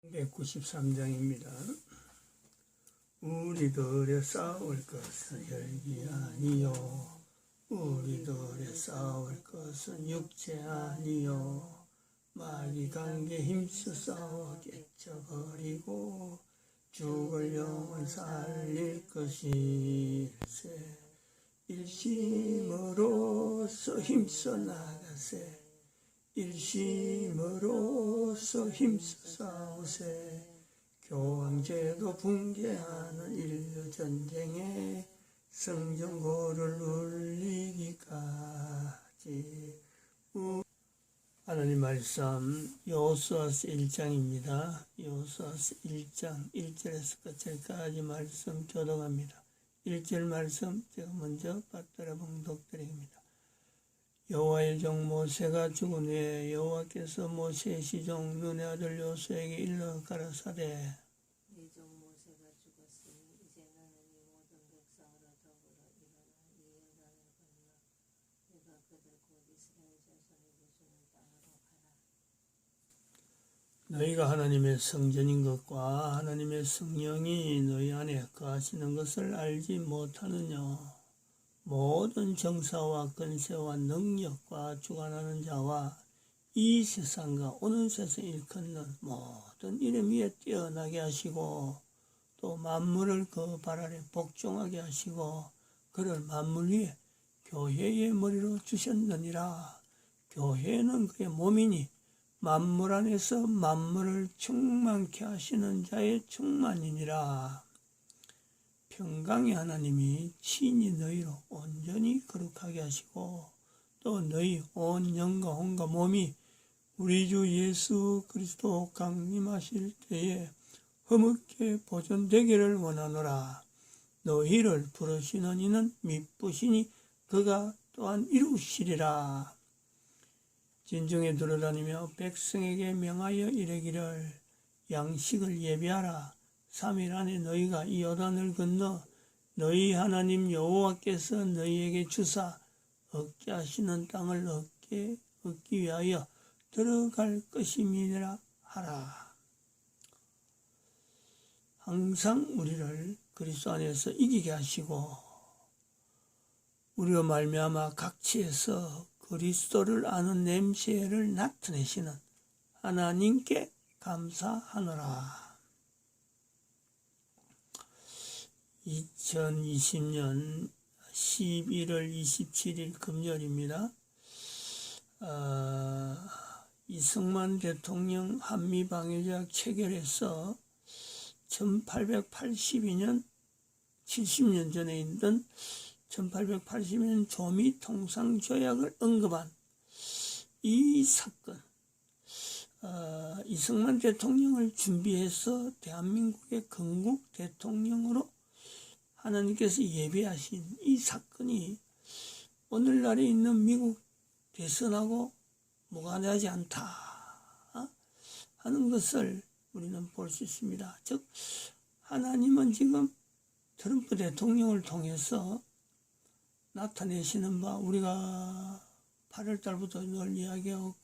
193장입니다. 우리들의 싸울 것은 혈기 아니요 우리들의 싸울 것은 육체 아니요 마귀 관계 힘써 싸워 깨쳐버리고 죽을 영을 살릴 것일세. 일심으로서 힘써 나가세. 일심으로서 힘써 싸우세. 교황제도 붕괴하는 인류전쟁에 성전고를 울리기까지. 하나님 말씀 여호수아서 1장입니다. 여호수아서 1장 1절에서 끝까지 말씀 교독합니다. 1절 말씀 제가 먼저 받들어 봉독드립니다. 여호와의 종 모세가 죽은 후에 여호와께서 모세의 시종 눈의 아들 여호수아에게 일러 가라사대, 네 종 모세가 죽었으니 이제 너는 이 모든 백성으로 더불어 일어나 이 요단을 건너 내가 그들 곧 이스라엘 자손에게 주는 땅으로 가라. 너희가 하나님의 성전인 것과 하나님의 성령이 너희 안에 거하시는 것을 알지 못하느냐. 모든 정사와 권세와 능력과 주관하는 자와 이 세상과 오는 세상 일컫는 모든 이름 위에 뛰어나게 하시고 또 만물을 그 발 아래 복종하게 하시고 그를 만물 위에 교회의 머리로 주셨느니라. 교회는 그의 몸이니 만물 안에서 만물을 충만케 하시는 자의 충만이니라. 평강의 하나님이 친히 너희로 온전히 거룩하게 하시고 또 너희 온 영과 혼과 몸이 우리 주 예수 그리스도 강림하실 때에 흐뭇게 보존되기를 원하노라. 너희를 부르시는 이는 미쁘시니 그가 또한 이루시리라. 진정에 들어다니며 백성에게 명하여 이르기를 양식을 예비하라. 3일 안에 너희가 이 요단을 건너 너희 하나님 여호와께서 너희에게 주사 얻게 하시는 땅을 얻기 위하여 들어갈 것임이니라 하라. 항상 우리를 그리스도 안에서 이기게 하시고 우리로 말미암아 각지에서 그리스도를 아는 냄새를 나타내시는 하나님께 감사하노라. 2020년 11월 27일 금요일입니다. 이승만 대통령 한미방위条약 체결해서 1882년 70년 전에 있던 1882년 조미통상조약을 언급한 이 사건, 이승만 대통령을 준비해서 대한민국의 건국 대통령으로 하나님께서 예비하신 이 사건이 오늘날에 있는 미국 대선하고 무관하지 않다 하는 것을 우리는 볼 수 있습니다. 즉 하나님은 지금 트럼프 대통령을 통해서 나타내시는 바 우리가 8월 달부터 늘 이야기하고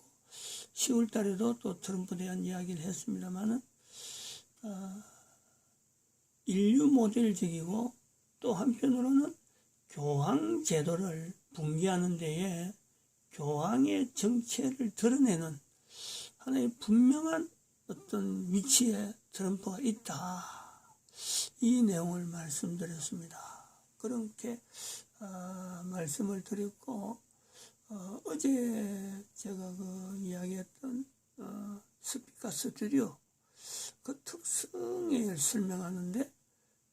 10월 달에도 또 트럼프에 대한 이야기를 했습니다만은 인류 모델적이고 또 한편으로는 교황 제도를 붕괴하는 데에 교황의 정체를 드러내는 하나의 분명한 어떤 위치에 트럼프가 있다. 이 내용을 말씀드렸습니다. 그렇게 말씀을 드렸고 어제 제가 이야기했던 스피커 스튜디오 그 특성을 설명하는데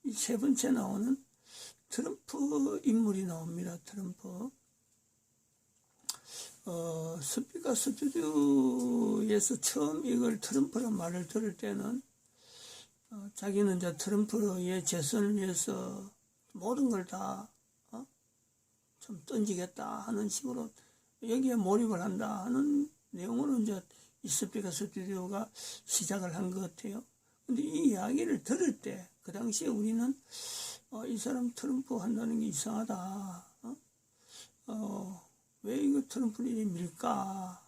이 세 번째 나오는 트럼프 인물이 나옵니다. 트럼프. 스피커 스튜디오에서 처음 이걸 트럼프란 말을 들을 때는 자기는 이제 트럼프의 재선을 위해서 모든 걸 다 좀 던지겠다 하는 식으로 여기에 몰입을 한다 하는 내용으로 이제 이 스피커 스튜디오가 시작을 한 것 같아요. 근데 이 이야기를 들을 때 그 당시에 우리는 이 사람 트럼프 한다는 게 이상하다. 왜 이거 트럼프를 밀까?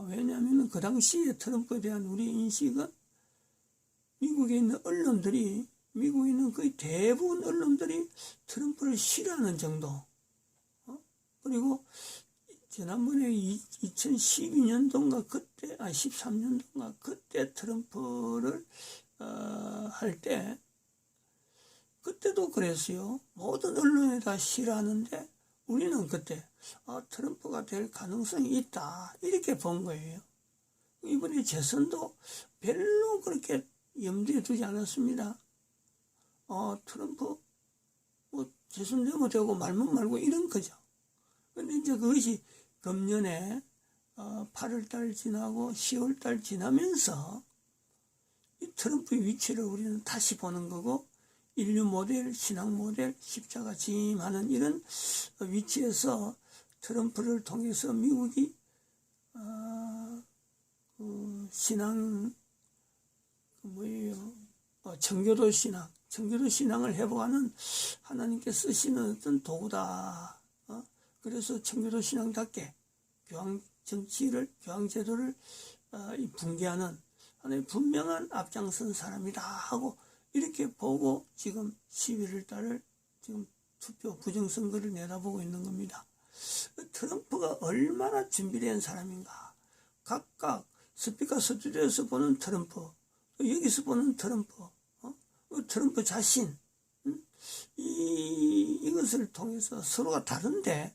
왜냐하면 그 당시에 트럼프에 대한 우리 인식은 미국에 있는 언론들이, 미국에 있는 거의 대부분 언론들이 트럼프를 싫어하는 정도. 그리고 지난번에 2012년도인가 그때, 13년도인가 그때 트럼프를 할 때, 그때도 그랬어요. 모든 언론이 다 싫어하는데 우리는 그때 트럼프가 될 가능성이 있다 이렇게 본 거예요. 이번에 재선도 별로 그렇게 염두에 두지 않았습니다. 트럼프 뭐 재선되면 되고 말면 말고 이런 거죠. 근데 이제 그것이 금년에 8월달 지나고 10월달 지나면서 이 트럼프의 위치를 우리는 다시 보는 거고, 인류 모델, 신앙 모델, 십자가 짐하는 이런 위치에서 트럼프를 통해서 미국이 신앙 청교도 신앙을 회복하는 하나님께 쓰시는 어떤 도구다. 그래서 청교도 신앙답게 교황 정치를, 교황 제도를 붕괴하는 하나의 분명한 앞장선 사람이다 하고 이렇게 보고 지금 11월 달을 지금 투표 부정선거를 내다보고 있는 겁니다. 트럼프가 얼마나 준비된 사람인가. 각각 스피커 스튜디오에서 보는 트럼프, 여기서 보는 트럼프, 트럼프 자신, 이것을 통해서 서로가 다른데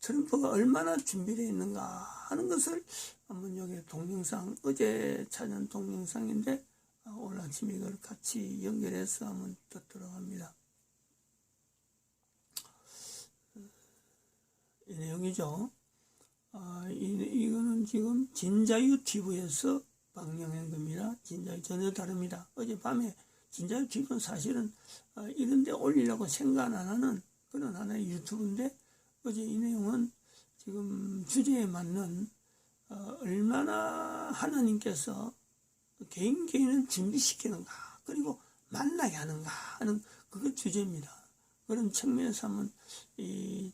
트럼프가 얼마나 준비되어 있는가 하는 것을 한번 여기 동영상, 어제 찾은 동영상인데 오늘 아침에 이걸 같이 연결해서 한번 듣도록 합니다. 이 내용이죠. 이거는 지금 진자유 TV에서 방영한 겁니다. 진자유 전혀 다릅니다. 어젯밤에 진자유 TV는 사실은 이런 데 올리려고 생각 안 하는 그런 하나의 유튜브인데, 어제 이 내용은 지금 주제에 맞는 얼마나 하나님께서 개인을 준비시키는가, 그리고 만나게 하는가 하는 그게 주제입니다. 그런 측면에서 한번 이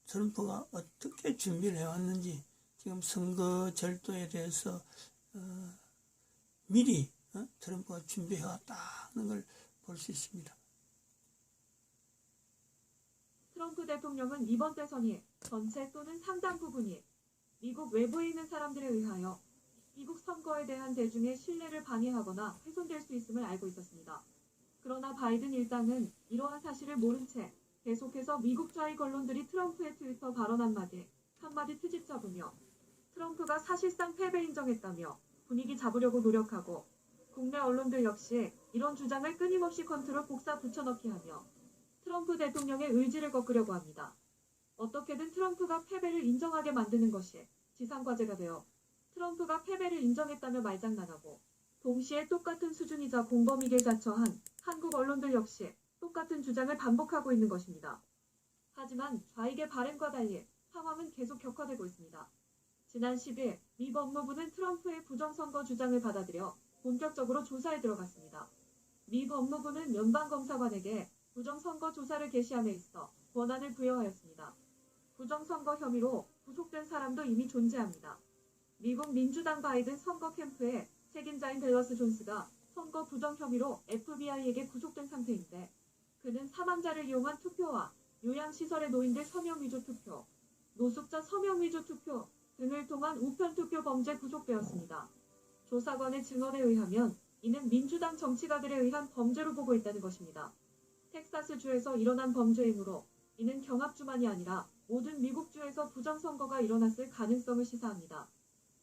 트럼프가 어떻게 준비를 해왔는지, 지금 선거 절도에 대해서 미리 트럼프가 준비해왔다 하는 걸 볼 수 있습니다. 트럼프 대통령은 이번 대선이 전체 또는 상당 부분이 미국 외부에 있는 사람들에 의하여 미국 선거에 대한 대중의 신뢰를 방해하거나 훼손될 수 있음을 알고 있었습니다. 그러나 바이든 일당은 이러한 사실을 모른 채 계속해서 미국 좌익 언론들이 트럼프의 트위터 발언 한마디 트집 잡으며 트럼프가 사실상 패배 인정했다며 분위기 잡으려고 노력하고, 국내 언론들 역시 이런 주장을 끊임없이 컨트롤 복사 붙여넣기 하며 트럼프 대통령의 의지를 꺾으려고 합니다. 어떻게든 트럼프가 패배를 인정하게 만드는 것이 지상과제가 되어 트럼프가 패배를 인정했다며 말장난하고, 동시에 똑같은 수준이자 공범이게 자처한 한국 언론들 역시 똑같은 주장을 반복하고 있는 것입니다. 하지만 좌익의 발언과 달리 상황은 계속 격화되고 있습니다. 지난 10일 미 법무부는 트럼프의 부정선거 주장을 받아들여 본격적으로 조사에 들어갔습니다. 미 법무부는 연방검사관에게 부정선거 조사를 개시함에 있어 권한을 부여하였습니다. 부정선거 혐의로 구속된 사람도 이미 존재합니다. 미국 민주당 바이든 선거 캠프의 책임자인 댈러스 존스가 선거 부정 혐의로 FBI에게 구속된 상태인데, 그는 사망자를 이용한 투표와 요양시설의 노인들 서명 위조 투표, 노숙자 서명 위조 투표 등을 통한 우편투표 범죄 구속되었습니다. 조사관의 증언에 의하면 이는 민주당 정치가들에 의한 범죄로 보고 있다는 것입니다. 텍사스주에서 일어난 범죄이므로 이는 경합주만이 아니라 모든 미국주에서 부정선거가 일어났을 가능성을 시사합니다.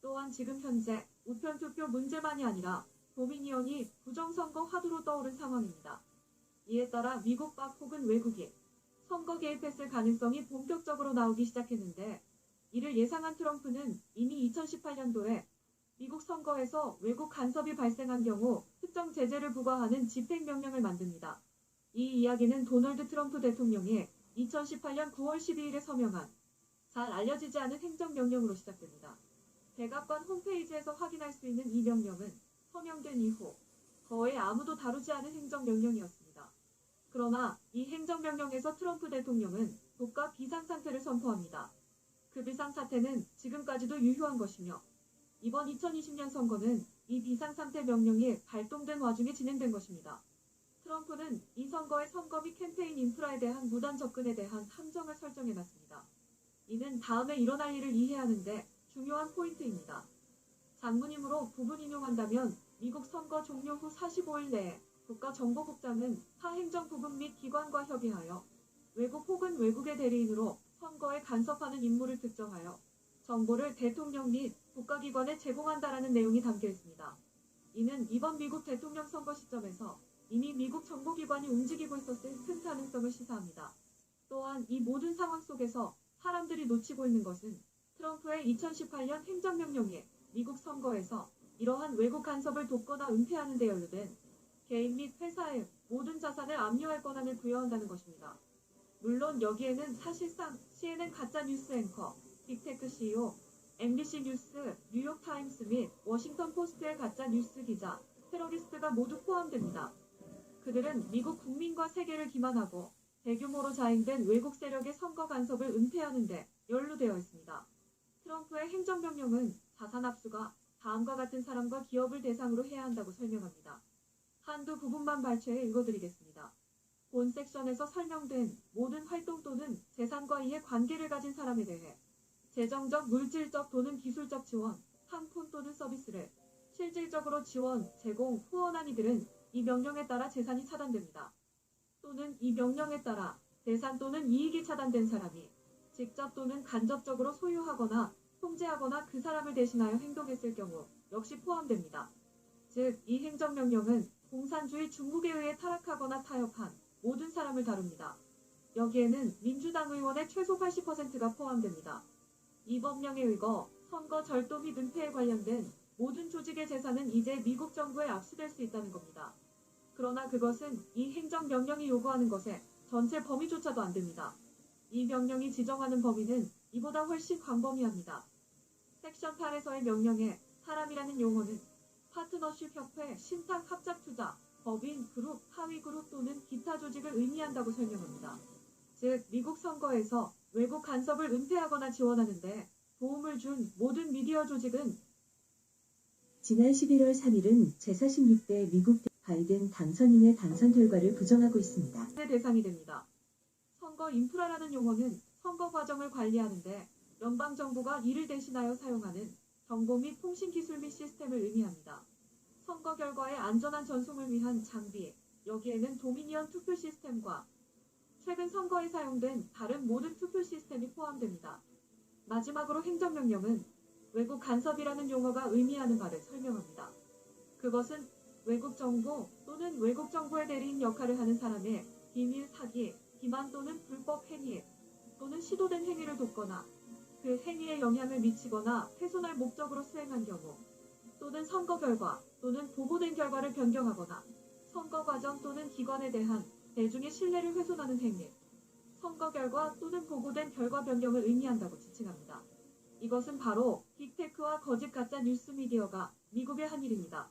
또한 지금 현재 우편투표 문제만이 아니라 도미니언이 부정선거 화두로 떠오른 상황입니다. 이에 따라 미국 밖 혹은 외국이 선거 개입했을 가능성이 본격적으로 나오기 시작했는데, 이를 예상한 트럼프는 이미 2018년도에 미국 선거에서 외국 간섭이 발생한 경우 특정 제재를 부과하는 집행명령을 만듭니다. 이 이야기는 도널드 트럼프 대통령이 2018년 9월 12일에 서명한 잘 알려지지 않은 행정명령으로 시작됩니다. 백악관 홈페이지에서 확인할 수 있는 이 명령은 서명된 이후 거의 아무도 다루지 않은 행정명령이었습니다. 그러나 이 행정명령에서 트럼프 대통령은 국가 비상상태를 선포합니다. 그 비상사태는 지금까지도 유효한 것이며, 이번 2020년 선거는 이 비상상태 명령이 발동된 와중에 진행된 것입니다. 트럼프는 이 선거의 선거 및 캠페인 인프라에 대한 무단 접근에 대한 함정을 설정해놨습니다. 이는 다음에 일어날 일을 이해하는데 중요한 포인트입니다. 장문이므로 부분 인용한다면 미국 선거 종료 후 45일 내에 국가정보국장은 타 행정부분 및 기관과 협의하여 외국 혹은 외국의 대리인으로 선거에 간섭하는 인물을 특정하여 정보를 대통령 및 국가기관에 제공한다라는 내용이 담겨 있습니다. 이는 이번 미국 대통령 선거 시점에서 이미 미국 정보기관이 움직이고 있었을 큰 가능성을 시사합니다. 또한 이 모든 상황 속에서 사람들이 놓치고 있는 것은 트럼프의 2018년 행정명령에 미국 선거에서 이러한 외국 간섭을 돕거나 은폐하는 데 연루된 개인 및 회사의 모든 자산을 압류할 권한을 부여한다는 것입니다. 물론 여기에는 사실상 CNN 가짜 뉴스 앵커, 빅테크 CEO, MBC 뉴스, 뉴욕타임스 및 워싱턴 포스트의 가짜 뉴스 기자, 테러리스트가 모두 포함됩니다. 그들은 미국 국민과 세계를 기만하고 대규모로 자행된 외국 세력의 선거 간섭을 은폐하는 데 연루되어 있습니다. 트럼프의 행정명령은 자산 압수가 다음과 같은 사람과 기업을 대상으로 해야 한다고 설명합니다. 한두 부분만 발췌해 읽어드리겠습니다. 본 섹션에서 설명된 모든 활동 또는 재산과 이에 관계를 가진 사람에 대해 재정적, 물질적 또는 기술적 지원, 상품 또는 서비스를 실질적으로 지원, 제공, 후원한 이들은 이 명령에 따라 재산이 차단됩니다. 또는 이 명령에 따라 재산 또는 이익이 차단된 사람이 직접 또는 간접적으로 소유하거나 통제하거나 그 사람을 대신하여 행동했을 경우 역시 포함됩니다. 즉, 이 행정명령은 공산주의 중국에 의해 타락하거나 타협한 모든 사람을 다룹니다. 여기에는 민주당 의원의 최소 80%가 포함됩니다. 이 법령에 의거 선거 절도 및 은폐에 관련된 모든 조직의 재산은 이제 미국 정부에 압수될 수 있다는 겁니다. 그러나 그것은 이 행정명령이 요구하는 것의 전체 범위조차도 안 됩니다. 이 명령이 지정하는 범위는 이보다 훨씬 광범위합니다. 섹션 8에서의 명령에 사람이라는 용어는 파트너십 협회, 신탁 합작투자, 법인, 그룹, 하위 그룹 또는 기타 조직을 의미한다고 설명합니다. 즉, 미국 선거에서 외국 간섭을 은폐하거나 지원하는 데 도움을 준 모든 미디어 조직은 지난 11월 3일은 제46대 미국 바이든 당선인의 당선 결과를 부정하고 있습니다. 대상이 됩니다. 선거 인프라라는 용어는 선거 과정을 관리하는데 연방정부가 이를 대신하여 사용하는 정보 및 통신기술 및 시스템을 의미합니다. 선거 결과의 안전한 전송을 위한 장비, 여기에는 도미니언 투표 시스템과 최근 선거에 사용된 다른 모든 투표 시스템이 포함됩니다. 마지막으로 행정명령은 외국 간섭이라는 용어가 의미하는 바를 설명합니다. 그것은 외국 정부 또는 외국 정부의 대리인 역할을 하는 사람의 비밀 사기, 기만 또는 불법 행위 또는 시도된 행위를 돕거나 그 행위에 영향을 미치거나 훼손할 목적으로 수행한 경우 또는 선거 결과 또는 보고된 결과를 변경하거나 선거 과정 또는 기관에 대한 대중의 신뢰를 훼손하는 행위, 선거 결과 또는 보고된 결과 변경을 의미한다고 지칭합니다. 이것은 바로 빅테크와 거짓 가짜 뉴스 미디어가 미국의 한 일입니다.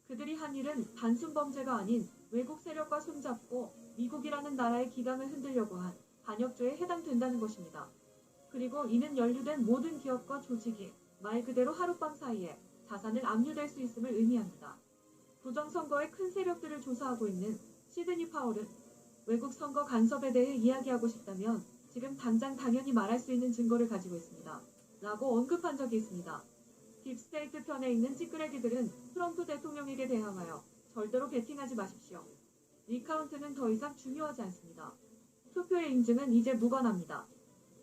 그들이 한 일은 단순 범죄가 아닌 외국 세력과 손잡고 미국이라는 나라의 기강을 흔들려고 한 반역죄에 해당된다는 것입니다. 그리고 이는 연루된 모든 기업과 조직이 말 그대로 하룻밤 사이에 자산을 압류될 수 있음을 의미합니다. 부정선거의 큰 세력들을 조사하고 있는 시드니 파월은 외국 선거 간섭에 대해 이야기하고 싶다면 지금 당장 당연히 말할 수 있는 증거를 가지고 있습니다. 라고 언급한 적이 있습니다. 딥스테이트 편에 있는 찌끄레기들은 트럼프 대통령에게 대항하여 절대로 베팅하지 마십시오. 리카운트는 더 이상 중요하지 않습니다. 투표의 인증은 이제 무관합니다.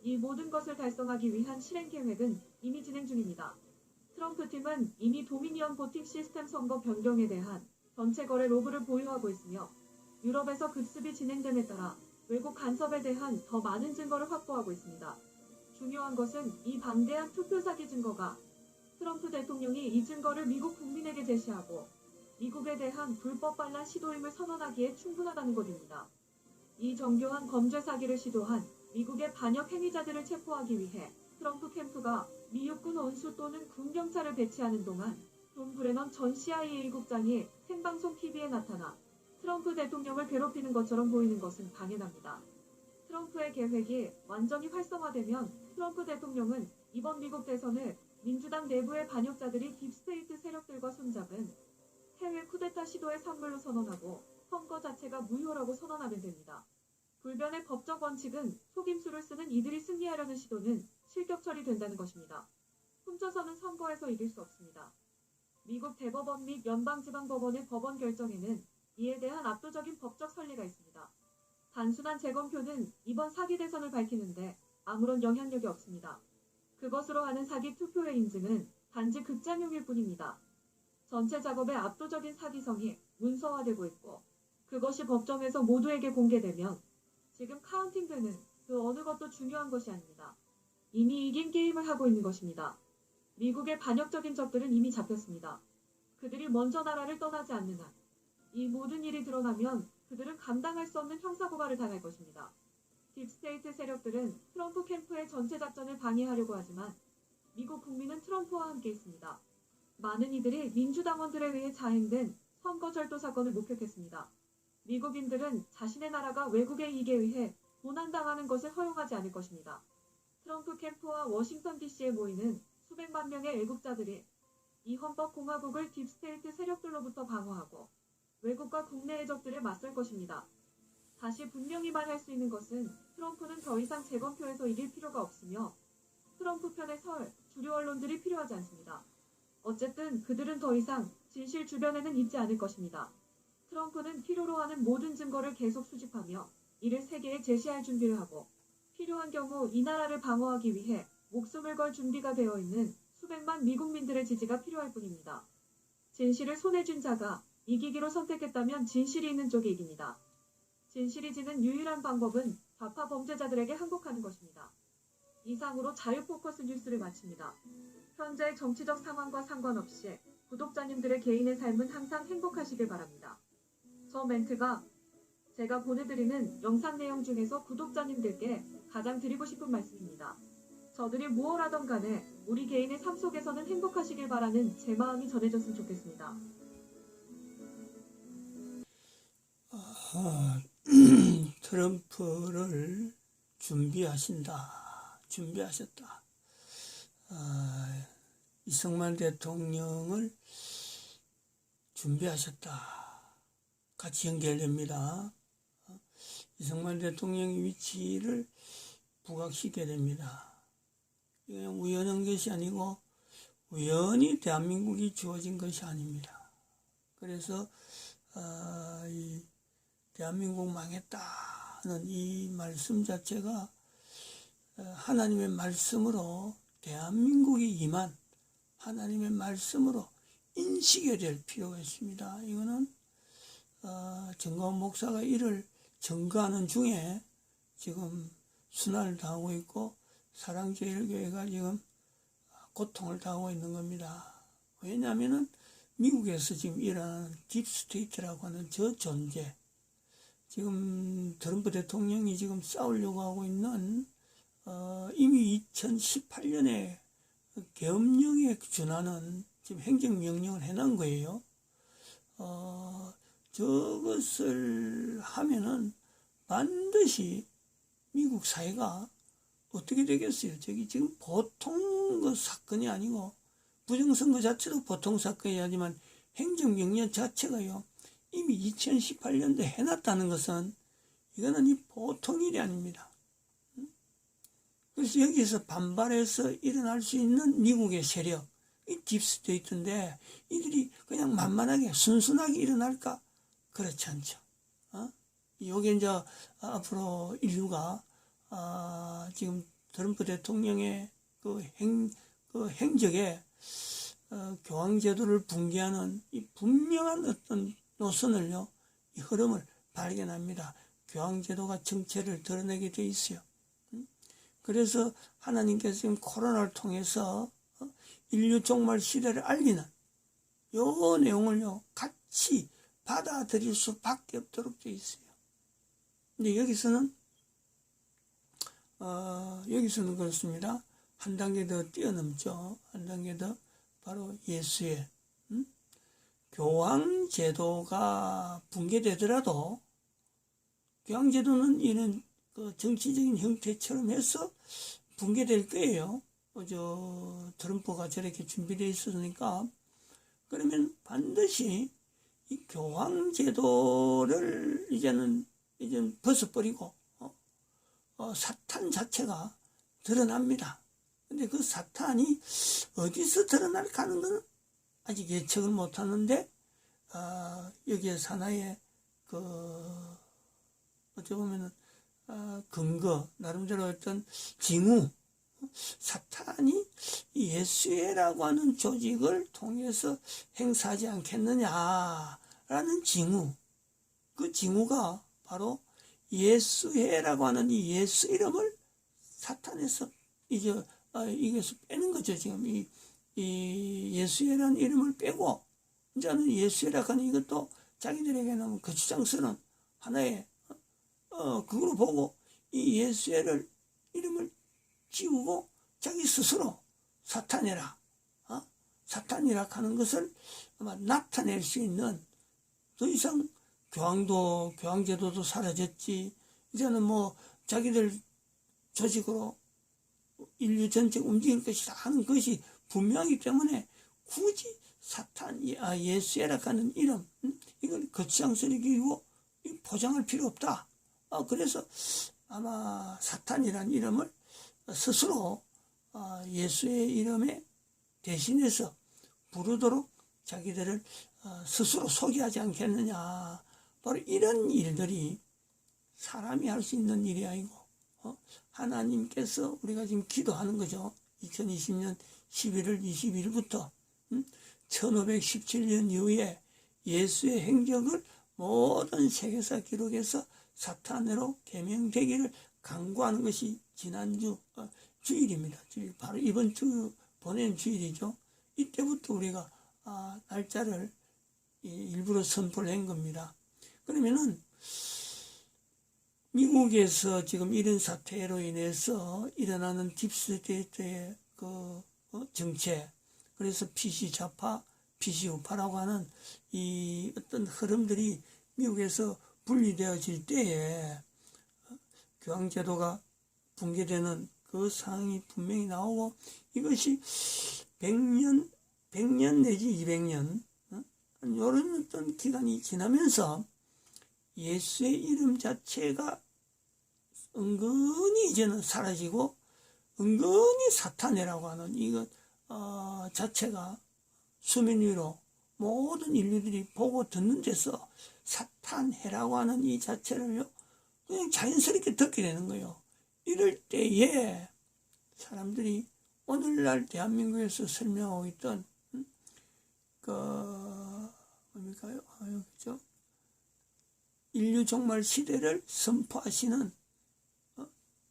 이 모든 것을 달성하기 위한 실행 계획은 이미 진행 중입니다. 트럼프 팀은 이미 도미니언 보팅 시스템 선거 변경에 대한 전체 거래 로그를 보유하고 있으며 유럽에서 급습이 진행됨에 따라 외국 간섭에 대한 더 많은 증거를 확보하고 있습니다. 중요한 것은 이 방대한 투표 사기 증거가 트럼프 대통령이 이 증거를 미국 국민에게 제시하고 미국에 대한 불법 반란 시도임을 선언하기에 충분하다는 것입니다. 이 정교한 범죄 사기를 시도한 미국의 반역 행위자들을 체포하기 위해 트럼프 캠프가 미 육군 원수 또는 군경찰을 배치하는 동안 존 브레넌 전 CIA 국장이 생방송 TV에 나타나 트럼프 대통령을 괴롭히는 것처럼 보이는 것은 당연합니다. 트럼프의 계획이 완전히 활성화되면 트럼프 대통령은 이번 미국 대선을 민주당 내부의 반역자들이 딥스테이트 세력들과 손잡은 해외 쿠데타 시도의 산물로 선언하고 선거 자체가 무효라고 선언하면 됩니다. 불변의 법적 원칙은 속임수를 쓰는 이들이 승리하려는 시도는 실격 처리된다는 것입니다. 훔쳐서는 선거에서 이길 수 없습니다. 미국 대법원 및 연방지방법원의 법원 결정에는 이에 대한 압도적인 법적 선리가 있습니다. 단순한 재검표는 이번 사기 대선을 밝히는데 아무런 영향력이 없습니다. 그것으로 하는 사기 투표의 인증은 단지 극장용일 뿐입니다. 전체 작업의 압도적인 사기성이 문서화되고 있고 그것이 법정에서 모두에게 공개되면 지금 카운팅되는 그 어느 것도 중요한 것이 아닙니다. 이미 이긴 게임을 하고 있는 것입니다. 미국의 반역적인 적들은 이미 잡혔습니다. 그들이 먼저 나라를 떠나지 않는 한 이 모든 일이 드러나면 그들은 감당할 수 없는 형사고발을 당할 것입니다. 딥스테이트 세력들은 트럼프 캠프의 전체 작전을 방해하려고 하지만 미국 국민은 트럼프와 함께 있습니다. 많은 이들이 민주당원들에 의해 자행된 선거절도 사건을 목격했습니다. 미국인들은 자신의 나라가 외국의 이익에 의해 도난당하는 것을 허용하지 않을 것입니다. 트럼프 캠프와 워싱턴 DC에 모이는 수백만 명의 애국자들이 이 헌법공화국을 딥스테이트 세력들로부터 방어하고 외국과 국내의 적들에 맞설 것입니다. 다시 분명히 말할 수 있는 것은 트럼프는 더 이상 재검표에서 이길 필요가 없으며 트럼프 편에 설 주류 언론들이 필요하지 않습니다. 어쨌든 그들은 더 이상 진실 주변에는 있지 않을 것입니다. 트럼프는 필요로 하는 모든 증거를 계속 수집하며 이를 세계에 제시할 준비를 하고 필요한 경우 이 나라를 방어하기 위해 목숨을 걸 준비가 되어 있는 수백만 미국민들의 지지가 필요할 뿐입니다. 진실을 손에 쥔 자가 이기기로 선택했다면 진실이 있는 쪽이 이깁니다. 진실이 지는 유일한 방법은 좌파 범죄자들에게 항복하는 것입니다. 이상으로 자유포커스 뉴스를 마칩니다. 현재의 정치적 상황과 상관없이 구독자님들의 개인의 삶은 항상 행복하시길 바랍니다. 저 멘트가 제가 보내드리는 영상 내용 중에서 구독자님들께 가장 드리고 싶은 말씀입니다. 저들이 무엇 하던 간에 우리 개인의 삶 속에서는 행복하시길 바라는 제 마음이 전해졌으면 좋겠습니다. 트럼프를 준비하셨다. 이승만 대통령을 준비하셨다. 같이 연결됩니다. 이승만 대통령의 위치를 부각시켜야 됩니다. 이건 우연한 것이 아니고 우연히 대한민국이 주어진 것이 아닙니다. 그래서 이 대한민국 망했다는 이 말씀 자체가 하나님의 말씀으로 대한민국이 임한 하나님의 말씀으로 인식이 될 필요가 있습니다. 이거는 정가원 목사가 이를 증거하는 중에 지금 순환을 당하고 있고 사랑제일교회가 지금 고통을 당하고 있는 겁니다. 왜냐하면 미국에서 지금 일어나는 딥스테이트라고 하는 저 존재, 지금 트럼프 대통령이 지금 싸우려고 하고 있는 이미 2018년에 계엄령에 준하는 지금 행정명령을 해놓은 거예요. 저것을 하면은 반드시 미국 사회가 어떻게 되겠어요? 저기 지금 보통 그 사건이 아니고 부정선거 자체도 보통 사건이 하지만 행정명령 자체가요. 이미 2018년도에 해놨다는 것은 이거는 이 보통 일이 아닙니다. 그래서 여기서 반발해서 일어날 수 있는 미국의 세력, 이 딥스테이트인데 이들이 그냥 만만하게 순순하게 일어날까? 그렇지 않죠. 요게 이제 앞으로 인류가 지금 트럼프 대통령의 그 행적에 교황제도를 붕괴하는 이 분명한 어떤 노선을요, 이 흐름을 발견합니다. 교황제도가 정체를 드러내게 돼 있어요. 그래서 하나님께서 지금 코로나를 통해서 인류 종말 시대를 알리는 요 내용을요, 같이 받아들일 수밖에 없도록 돼 있어요. 근데 여기서는 그렇습니다. 한 단계 더 뛰어넘죠. 한 단계 더 바로 예수의 교황제도가 붕괴되더라도 교황제도는 이런 그 정치적인 형태처럼 해서 붕괴될 거예요. 트럼프가 저렇게 준비되어 있으니까, 그러면 반드시 이 교황제도를 이제는 벗어버리고 사탄 자체가 드러납니다. 근데 그 사탄이 어디서 드러날까 하는 것은 아직 예측을 못하는데, 여기에서 하나의 어찌 보면은 근거, 나름대로 어떤 징후, 사탄이 예수회라고 하는 조직을 통해서 행사하지 않겠느냐라는 징후, 그 징후가 바로 예수회라고 하는 이 예수 이름을 사탄에서 이게서 빼는 거죠. 지금 이 예수회라는 이름을 빼고, 이제는 예수회라고 하는 이것도 자기들에게는 거추장스러운 하나의 그걸 보고 이 예수회를 이름을 지우고 자기 스스로 사탄이라 하는 것을 아마 나타낼 수 있는, 더 이상 교황제도도 사라졌지, 이제는 뭐 자기들 조직으로 인류 전체 움직일 것이다 하는 것이 분명하기 때문에 굳이 예수라고 하는 이름, 이걸 거추장스럽게 포장할 필요 없다. 그래서 아마 사탄이라는 이름을 스스로 예수의 이름에 대신해서 부르도록 자기들을 스스로 소개하지 않겠느냐. 바로 이런 일들이 사람이 할 수 있는 일이 아니고 하나님께서 우리가 지금 기도하는 거죠. 2020년 11월 20일부터 1517년 이후에 예수의 행적을 모든 세계사 기록에서 사탄으로 개명되기를 간구하는 것이 지난주 주일입니다. 주일, 바로 이번 주 보낸 주일이죠. 이때부터 우리가 날짜를 일부러 선포를 한 겁니다. 그러면은 미국에서 지금 이런 사태로 인해서 일어나는 딥스테이트의 정책, 그래서 PC 좌파, PC 우파라고 하는 이 어떤 흐름들이 미국에서 분리되어질 때에 교황제도가 붕괴되는 그 상황이 분명히 나오고, 이것이 100년 내지 200년 이런 어떤 기간이 지나면서 예수의 이름 자체가 은근히 이제는 사라지고, 은근히 사탄이라고 하는 이것 자체가 수면 위로 모든 인류들이 보고 듣는 데서 사탄해라고 하는 이 자체를요 그냥 자연스럽게 듣게 되는 거예요. 이럴 때에 사람들이 오늘날 대한민국에서 설명하고 있던 뭡니까요? 그죠? 인류 종말 시대를 선포하시는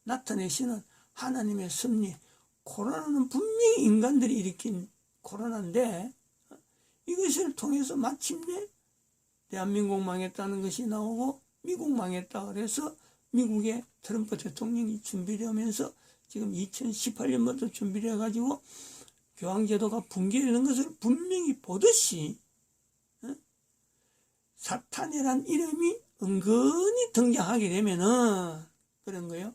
나타내시는 하나님의 섭리, 코로나는 분명히 인간들이 일으킨 코로나인데, 이것을 통해서 마침내 대한민국 망했다는 것이 나오고 미국 망했다 그래서 미국의 트럼프 대통령이 준비되면서 지금 2018년부터 준비를 해가지고 교황제도가 붕괴되는 것을 분명히 보듯이 사탄이란 이름이 은근히 등장하게 되면은, 그런 거예요.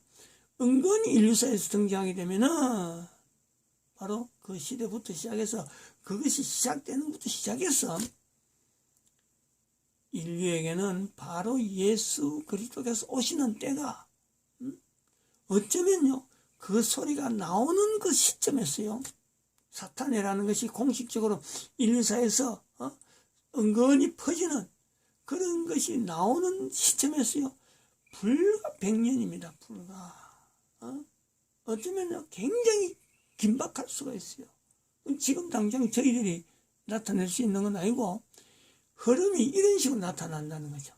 은근히 인류사에서 등장하게 되면은 바로 그 시대부터 시작해서, 그것이 시작되는 것부터 시작해서 인류에게는 바로 예수 그리스도께서 오시는 때가 어쩌면요 그 소리가 나오는 그 시점에서요, 사탄이라는 것이 공식적으로 인류사에서 은근히 퍼지는 그런 것이 나오는 시점에서요 불과 100년입니다. 불과 어쩌면요 굉장히 긴박할 수가 있어요. 지금 당장 저희들이 나타낼 수 있는 건 아니고 흐름이 이런 식으로 나타난다는 거죠.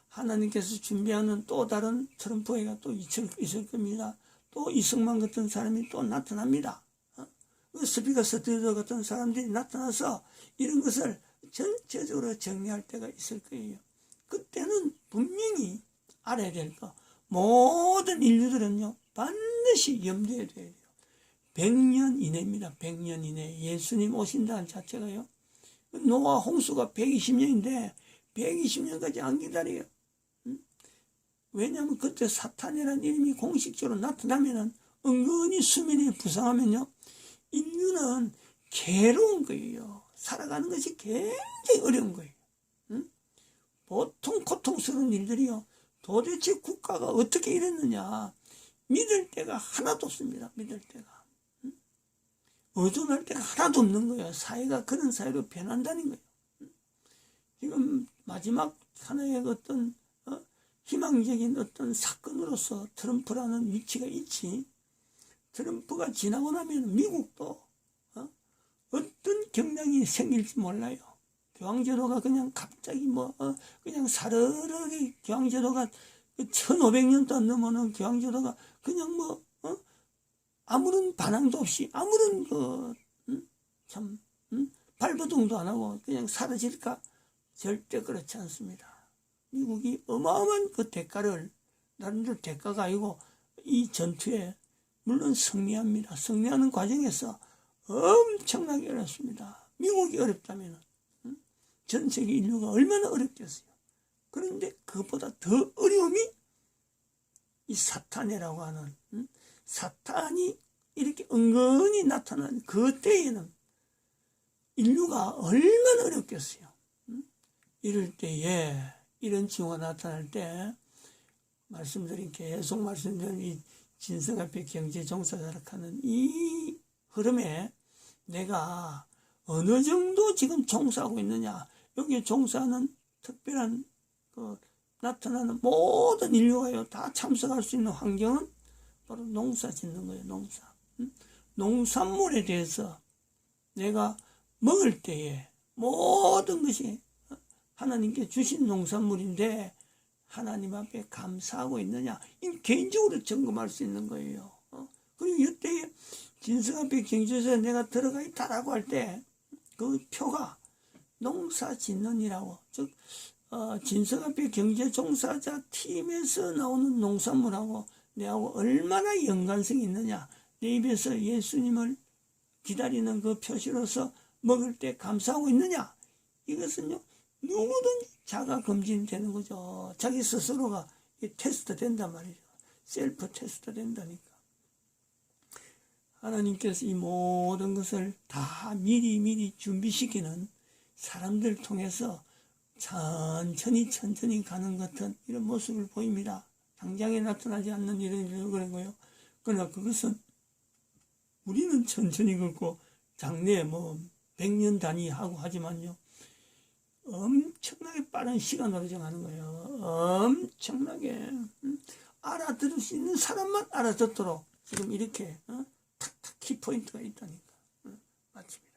하나님께서 준비하는 또 다른 트럼프가 또 있을 겁니다. 또 이승만 같은 사람이 또 나타납니다. 스피커 스튜디오 같은 사람들이 나타나서 이런 것을 전체적으로 정리할 때가 있을 거예요. 그때는 분명히 알아야 될 거, 모든 인류들은요 반드시 염두에 둬야 돼요. 100년 이내입니다. 100년 이내 예수님 오신다는 자체가요, 노아 홍수가 120년인데 120년까지 안 기다려요. 왜냐하면 그때 사탄이라는 이름이 공식적으로 나타나면은 은근히 수면이 부상하면요, 인류는 괴로운 거예요. 살아가는 것이 굉장히 어려운 거예요. 응? 보통 고통스러운 일들이요, 도대체 국가가 어떻게 이랬느냐, 믿을 데가 하나도 없습니다. 믿을 데가. 응? 의존할 데가 하나도 없는 거예요. 사회가 그런 사회로 변한다는 거예요. 응? 지금 마지막 하나의 어떤 희망적인 어떤 사건으로서 트럼프라는 위치가 있지. 트럼프가 지나고 나면 미국도 어떤 경향이 생길지 몰라요. 교황제도가 그냥 갑자기 그냥 사르르하게 교황제도가 1500년도 안 넘어는 교황제도가 그냥 아무런 반항도 없이 아무런 발버둥도 안 하고 그냥 사라질까? 절대 그렇지 않습니다. 미국이 어마어마한 그 대가를, 나름대로 대가가 아니고 이 전투에 물론 승리합니다. 승리하는 과정에서 엄청나게 어렵습니다. 미국이 어렵다면 전 세계 인류가 얼마나 어렵겠어요. 그런데 그것보다 더 어려움이 이 사탄이라고 하는, 사탄이 이렇게 은근히 나타난 그 때에는 인류가 얼마나 어렵겠어요. 이럴 때에 이런 징후가 나타날 때 계속 말씀드린 이 진성 앞에 경제 종사자라 하는 이 흐름에 내가 어느 정도 지금 종사하고 있느냐, 여기에 종사하는 특별한 나타나는 모든 인류가요 다 참석할 수 있는 환경은 바로 농사 짓는 거예요. 농사. 농산물에 대해서 내가 먹을 때에 모든 것이 하나님께 주신 농산물인데 하나님 앞에 감사하고 있느냐, 이 개인적으로 점검할 수 있는 거예요. 그리고 이때에 진성 앞에 경제에서 내가 들어가 있다라고 할 때 그 표가 농사 짓는이라고, 즉 진성 앞에 경제 종사자 팀에서 나오는 농산물하고 내하고 얼마나 연관성이 있느냐, 내 입에서 예수님을 기다리는 그 표시로서 먹을 때 감사하고 있느냐, 이것은요 누구든지 자가 검진되는 거죠. 자기 스스로가 테스트 된단 말이죠. 셀프 테스트 된다니까. 하나님께서 이 모든 것을 다 미리 준비시키는 사람들 통해서 천천히 가는 같은 이런 모습을 보입니다. 당장에 나타나지 않는 이런 거예요. 그러나 그것은 우리는 천천히 걷고 장래에 100년 단위 하고 하지만요, 엄청나게 빠른 시간으로 정하는 거예요. 엄청나게 알아들을 수 있는 사람만 알아듣도록 지금 이렇게 탁탁 키포인트가 있다니까. 마칩니다.